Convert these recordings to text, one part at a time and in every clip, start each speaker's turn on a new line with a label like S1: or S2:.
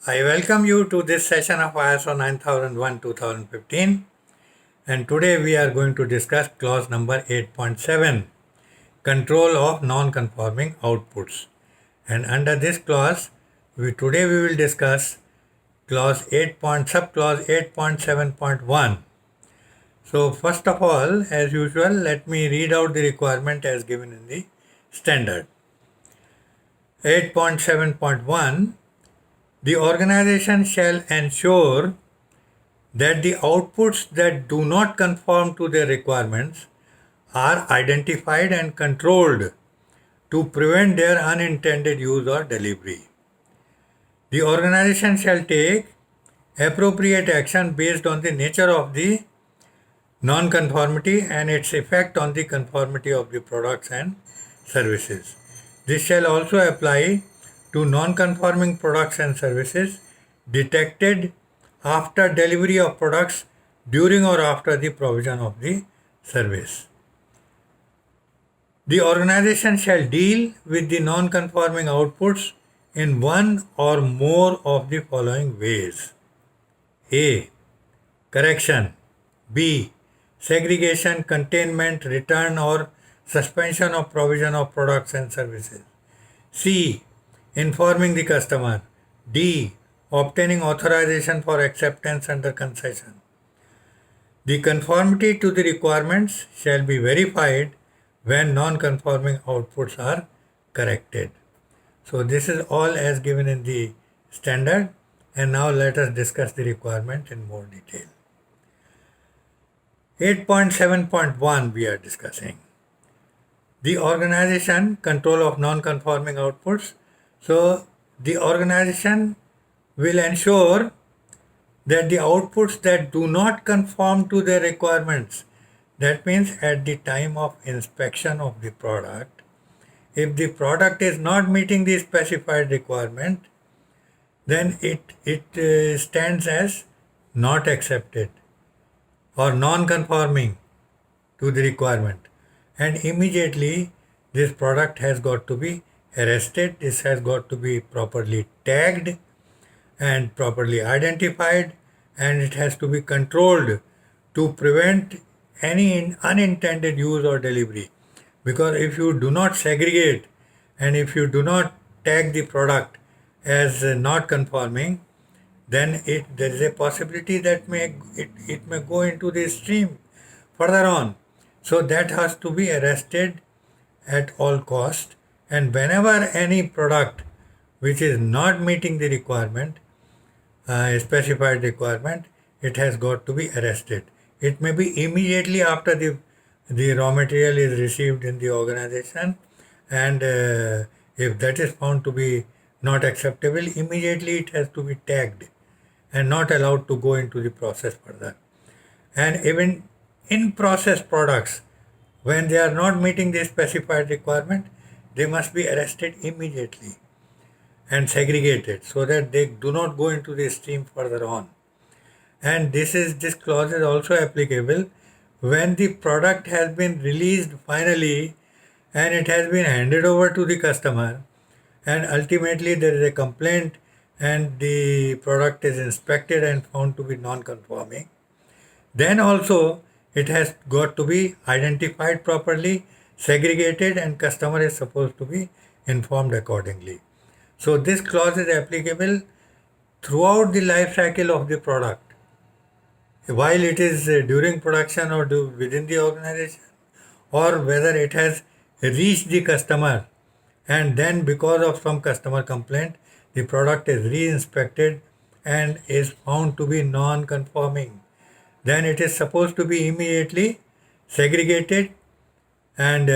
S1: I welcome you to this session of ISO 9001 2015, and today we are going to discuss clause number 8.7, control of non-conforming outputs. And under this clause, today we will discuss subclause 8.7.1. So first of all, as usual, let me read out the requirement as given in the standard. 8.7.1, the organization shall ensure that the outputs that do not conform to their requirements are identified and controlled to prevent their unintended use or delivery. The organization shall take appropriate action based on the nature of the non-conformity and its effect on the conformity of the products and services. This shall also apply to non-conforming products and services detected after delivery of products during or after the provision of the service. The organization shall deal with the non-conforming outputs in one or more of the following ways. A. Correction. B. Segregation, containment, return or suspension of provision of products and services. C. Informing the customer. D. Obtaining authorization for acceptance under concession. The conformity to the requirements shall be verified when non-conforming outputs are corrected. So this is all as given in the standard, and now let us discuss the requirement in more detail. 8.7.1 we are discussing. The organization, control of non-conforming outputs. So the organization will ensure that the outputs that do not conform to their requirements, that means at the time of inspection of the product, if the product is not meeting the specified requirement, then it stands as not accepted or non-conforming to the requirement, and immediately this product has got to be arrested. This has got to be properly tagged and properly identified, and it has to be controlled to prevent any unintended use or delivery. Because if you do not segregate and if you do not tag the product as not conforming, then there is a possibility that it may go into the stream further on. So that has to be arrested at all cost, and whenever any product which is not meeting the requirement, specified requirement, it has got to be arrested. It may be immediately after the raw material is received in the organization, and if that is found to be not acceptable, immediately it has to be tagged and not allowed to go into the process further. And even in process products, when they are not meeting the specified requirement, they must be arrested immediately and segregated so that they do not go into the stream further on. And this clause is also applicable when the product has been released finally and it has been handed over to the customer, and ultimately there is a complaint and the product is inspected and found to be non-conforming. Then also it has got to be identified properly, segregated, and customer is supposed to be informed accordingly. So this clause is applicable throughout the life cycle of the product, while it is during production or within the organization, or whether it has reached the customer and then because of some customer complaint the product is re-inspected and is found to be non-conforming. Then it is supposed to be immediately segregated and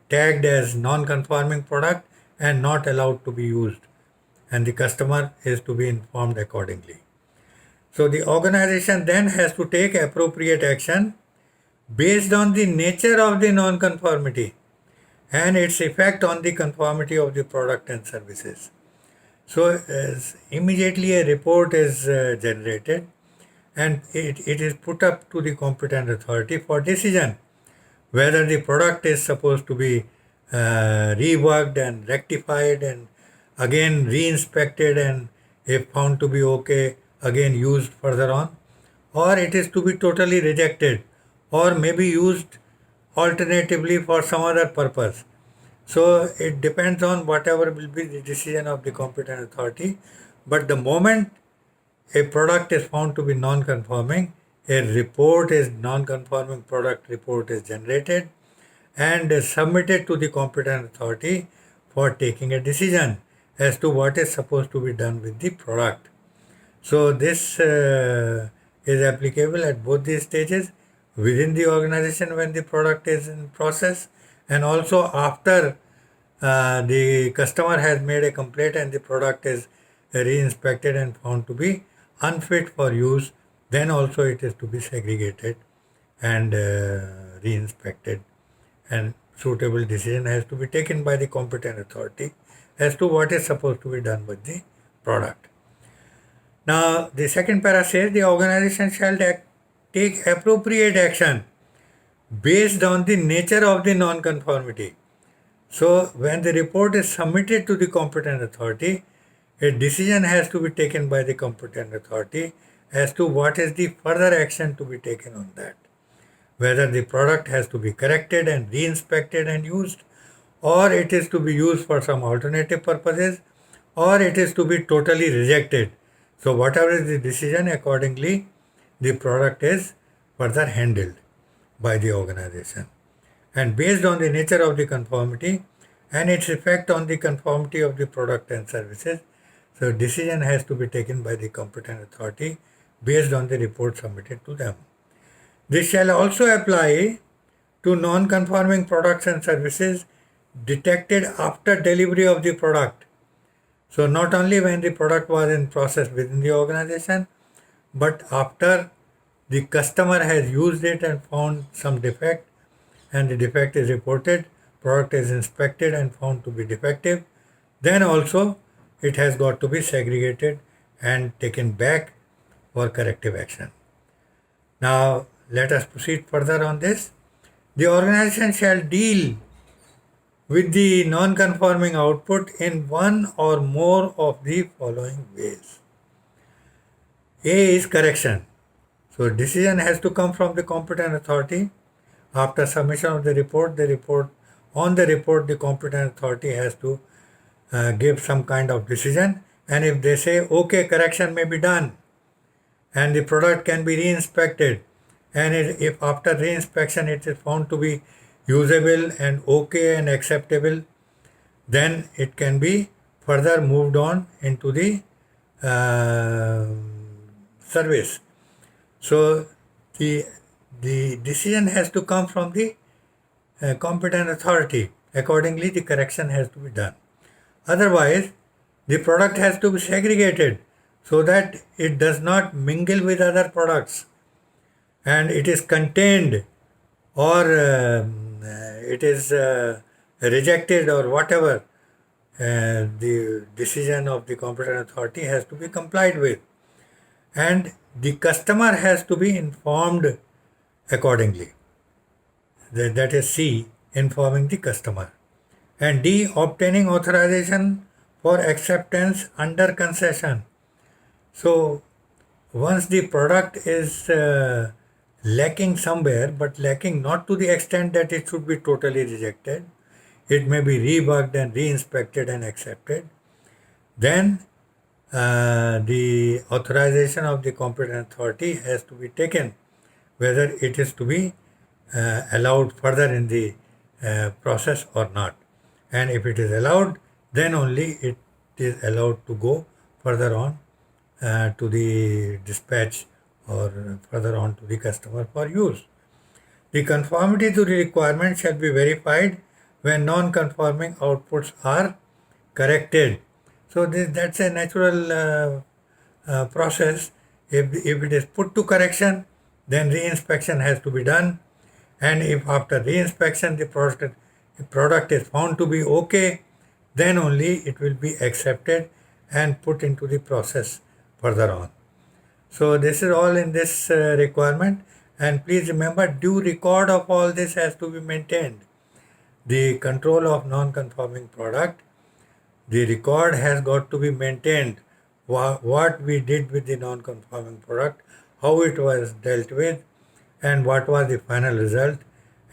S1: tagged as non-conforming product and not allowed to be used, and the customer is to be informed accordingly. So the organization then has to take appropriate action based on the nature of the non-conformity and its effect on the conformity of the product and services. So immediately a report is generated and it is put up to the competent authority for decision whether the product is supposed to be reworked and rectified and again re-inspected, and if found to be okay, again used further on, or it is to be totally rejected or maybe used alternatively for some other purpose. So it depends on whatever will be the decision of the competent authority. But the moment a product is found to be non-conforming, a report is non-conforming product report is generated and is submitted to the competent authority for taking a decision as to what is supposed to be done with the product. So this is applicable at both these stages, within the organization when the product is in process, and also after the customer has made a complaint and the product is re-inspected and found to be unfit for use, then also it is to be segregated and re-inspected, and suitable decision has to be taken by the competent authority as to what is supposed to be done with the product. Now, the second para says the organization shall take appropriate action based on the nature of the non-conformity. So, when the report is submitted to the competent authority, a decision has to be taken by the competent authority as to what is the further action to be taken on that. Whether the product has to be corrected and re-inspected and used, or it is to be used for some alternative purposes, or it is to be totally rejected. So whatever is the decision, accordingly the product is further handled by the organization. And based on the nature of the conformity and its effect on the conformity of the product and services, so decision has to be taken by the competent authority based on the report submitted to them. This shall also apply to non-conforming products and services detected after delivery of the product. So not only when the product was in process within the organization, but after the customer has used it and found some defect, and the defect is reported, product is inspected and found to be defective, then also it has got to be segregated and taken back for corrective action. Now let us proceed further on this. The organization shall deal with the non-conforming output in one or more of the following ways. A is correction. So decision has to come from the competent authority. After submission of the report, the competent authority has to give some kind of decision, and if they say okay, correction may be done and the product can be re-inspected, and if after re-inspection it is found to be usable and okay and acceptable, then it can be further moved on into the service. So the decision has to come from the competent authority. Accordingly, the correction has to be done. Otherwise, the product has to be segregated so that it does not mingle with other products and it is contained, or it is rejected or whatever. The decision of the competent authority has to be complied with, and the customer has to be informed accordingly. That is C, informing the customer. And D, obtaining authorization for acceptance under concession. So once the product is lacking somewhere, but lacking not to the extent that it should be totally rejected, it may be reworked and re-inspected and accepted, then the authorization of the competent authority has to be taken, whether it is to be allowed further in the process or not. And if it is allowed, then only it is allowed to go further on to the dispatch or further on to the customer for use. The conformity to the requirement shall be verified when non-conforming outputs are corrected. So that's a natural process. If it is put to correction, then re-inspection has to be done. And if after re-inspection the product is found to be okay, then only it will be accepted and put into the process further on. So this is all in this requirement, and please remember, due record of all this has to be maintained. The control of non-conforming product The record has got to be maintained, what we did with the non-conforming product, how it was dealt with, and what was the final result,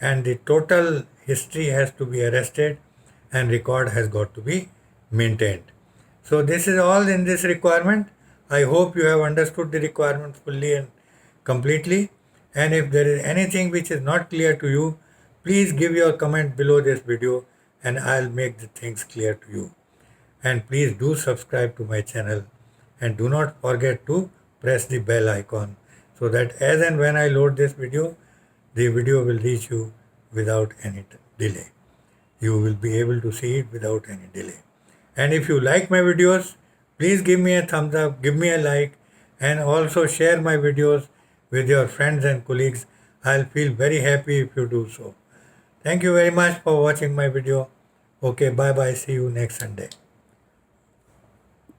S1: and the total history has to be arrested and record has got to be maintained. So this is all in this requirement. I hope you have understood the requirement fully and completely. And if there is anything which is not clear to you, please give your comment below this video and I'll make the things clear to you. And please do subscribe to my channel and do not forget to press the bell icon so that as and when I load this video, the video will reach you without any delay. You will be able to see it without any delay. And if you like my videos, please give me a thumbs up, give me a like, and also share my videos with your friends and colleagues. I'll feel very happy if you do so. Thank you very much for watching my video. Okay, bye bye. See you next Sunday.